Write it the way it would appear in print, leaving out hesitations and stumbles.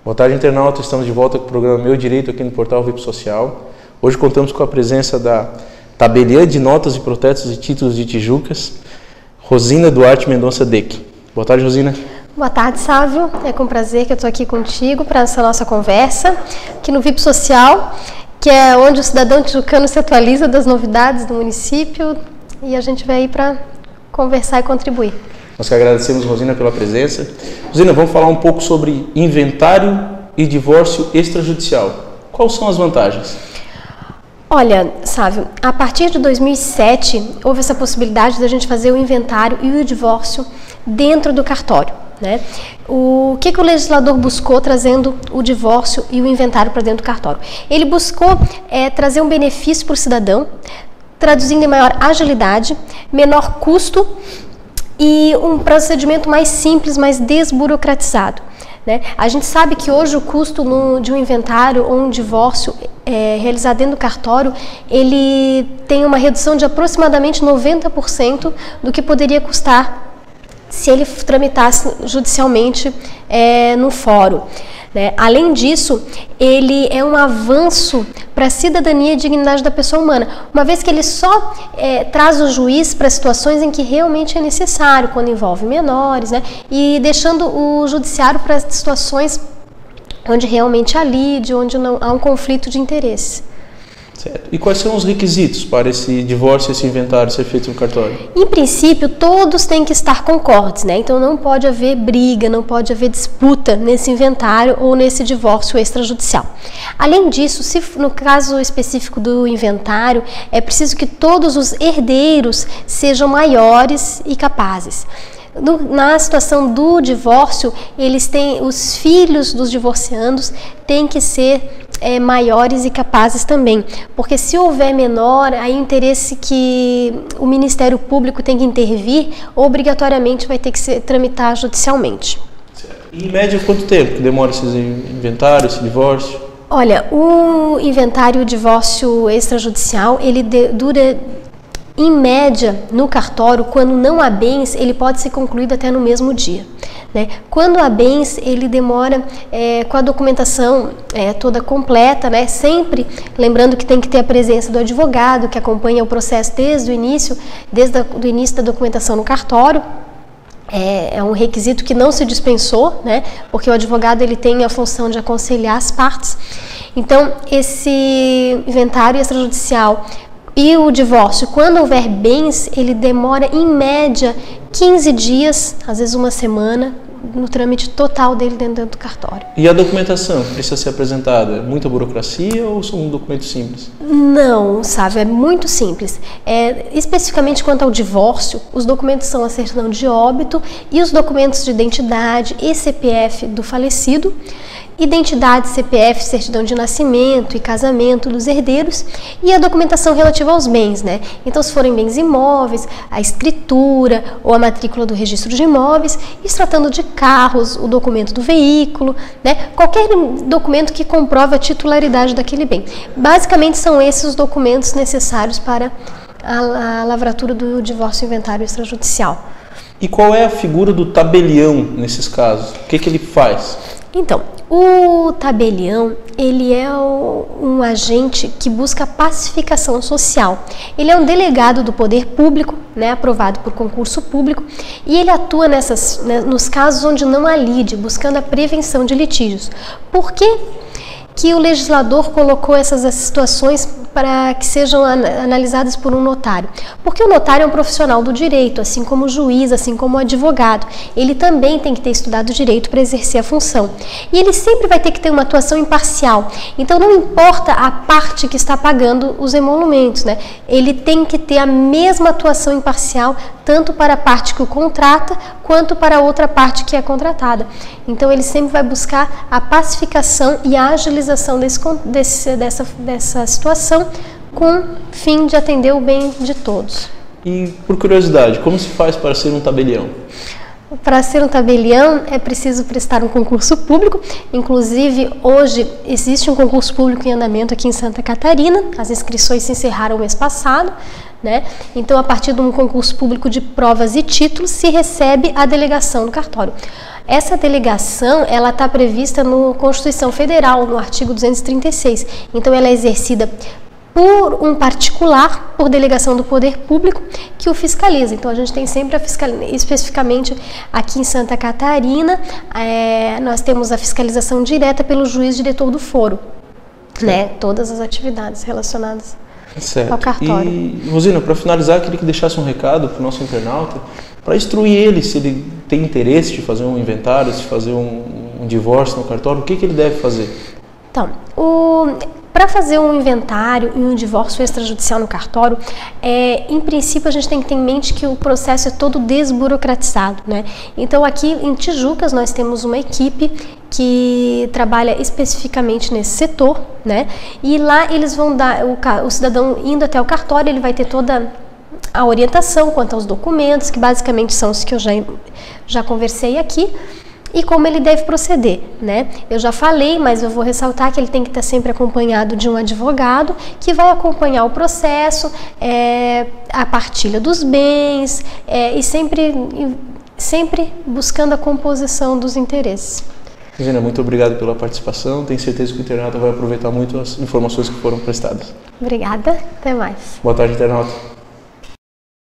Boa tarde, internauta. Estamos de volta com o programa Meu Direito aqui no portal VIP Social. Hoje contamos com a presença da tabeliã de notas e protestos e títulos de Tijucas, Rosina Duarte Mendonça Deck. Boa tarde, Rosina. Boa tarde, Sávio. É com prazer que eu estou aqui contigo para essa nossa conversa, aqui no VIP Social, que é onde o cidadão tijucano se atualiza das novidades do município, e a gente vai aí para conversar e contribuir. Nós que agradecemos, Rosina, pela presença. Rosina, vamos falar um pouco sobre inventário e divórcio extrajudicial. Quais são as vantagens? Olha, Sávio, a partir de 2007 houve essa possibilidade da gente fazer o inventário e o divórcio dentro do cartório, né? O que o legislador buscou trazendo o divórcio e o inventário para dentro do cartório? Ele buscou trazer um benefício para o cidadão, traduzindo em maior agilidade, menor custo e um procedimento mais simples, mais desburocratizado, né? A gente sabe que hoje o custo de um inventário ou um divórcio realizado dentro do cartório, ele tem uma redução de aproximadamente 90% do que poderia custar se ele tramitasse judicialmente no fórum, né? Além disso, ele é um avanço para a cidadania e dignidade da pessoa humana, uma vez que ele só traz o juiz para situações em que realmente é necessário, quando envolve menores, né? E deixando o judiciário para situações onde realmente há lide, onde não há um conflito de interesse. Certo. E quais são os requisitos para esse divórcio, esse inventário ser feito no cartório? Em princípio, todos têm que estar concordes, né? Então não pode haver briga, não pode haver disputa nesse inventário ou nesse divórcio extrajudicial. Além disso, se no caso específico do inventário, é preciso que todos os herdeiros sejam maiores e capazes. Na situação do divórcio, os filhos dos divorciandos têm que ser maiores e capazes também, porque se houver menor, aí o interesse que o Ministério Público tem que intervir, obrigatoriamente vai ter que ser tramitar judicialmente. Certo. E em média, quanto tempo que demora esse inventário, esse divórcio? Olha, o inventário e o divórcio extrajudicial, ele dura, em média, no cartório, quando não há bens, ele pode ser concluído até no mesmo dia, né? Quando há bens, ele demora com a documentação toda completa, né? Sempre lembrando que tem que ter a presença do advogado que acompanha o processo desde o início da documentação no cartório. É um requisito que não se dispensou, né? Porque o advogado ele tem a função de aconselhar as partes. Então, esse inventário extrajudicial e o divórcio, quando houver bens, ele demora em média 15 dias, às vezes uma semana, no trâmite total dele dentro do cartório. E a documentação precisa ser apresentada? Muita burocracia ou são um documento simples? Não, sabe, é muito simples. Especificamente quanto ao divórcio, os documentos são a certidão de óbito e os documentos de identidade e CPF do falecido, identidade, CPF, certidão de nascimento e casamento dos herdeiros e a documentação relativa aos bens, né? Então, se forem bens imóveis, a escritura ou a matrícula do registro de imóveis, e se tratando de carros, o documento do veículo, né? Qualquer documento que comprove a titularidade daquele bem. Basicamente, são esses os documentos necessários para a lavratura do divórcio inventário extrajudicial. E qual é a figura do tabelião nesses casos? O que ele faz? Então, o tabelião, ele é um agente que busca pacificação social. Ele é um delegado do poder público, né, aprovado por concurso público, e ele atua nos casos onde não há lide, buscando a prevenção de litígios. Por que o legislador colocou essas situações para que sejam analisadas por um notário? Porque o notário é um profissional do direito, assim como o juiz, assim como o advogado. Ele também tem que ter estudado direito para exercer a função. E ele sempre vai ter que ter uma atuação imparcial. Então não importa a parte que está pagando os emolumentos, né? Ele tem que ter a mesma atuação imparcial, tanto para a parte que o contrata, quanto para a outra parte que é contratada. Então ele sempre vai buscar a pacificação e a agilização dessa situação, com fim de atender o bem de todos. E, por curiosidade, como se faz para ser um tabelião? Para ser um tabelião é preciso prestar um concurso público. Inclusive, hoje existe um concurso público em andamento aqui em Santa Catarina. As inscrições se encerraram mês passado, né? Então, a partir de um concurso público de provas e títulos, se recebe a delegação do cartório. Essa delegação, ela está prevista na Constituição Federal, no artigo 236. Então, ela é exercida por um particular, por delegação do poder público, que o fiscaliza. Então, a gente tem sempre a fiscalização, especificamente aqui em Santa Catarina, nós temos a fiscalização direta pelo juiz diretor do foro, né? Todas as atividades relacionadas ao cartório. E, Rosina, para finalizar, queria que deixasse um recado para o nosso internauta, para instruir ele, se ele tem interesse de fazer um inventário, de fazer um divórcio no cartório, o que ele deve fazer? Então, para fazer um inventário e um divórcio extrajudicial no cartório, em princípio a gente tem que ter em mente que o processo é todo desburocratizado, né? Então aqui em Tijucas nós temos uma equipe que trabalha especificamente nesse setor, né? E lá eles vão dar, o cidadão indo até o cartório, ele vai ter toda a orientação quanto aos documentos, que basicamente são os que eu já conversei aqui, e como ele deve proceder, né? Eu já falei, mas eu vou ressaltar que ele tem que estar sempre acompanhado de um advogado que vai acompanhar o processo, a partilha dos bens, e sempre buscando a composição dos interesses. Rosina, muito obrigado pela participação. Tenho certeza que o internauta vai aproveitar muito as informações que foram prestadas. Obrigada, até mais. Boa tarde, internauta.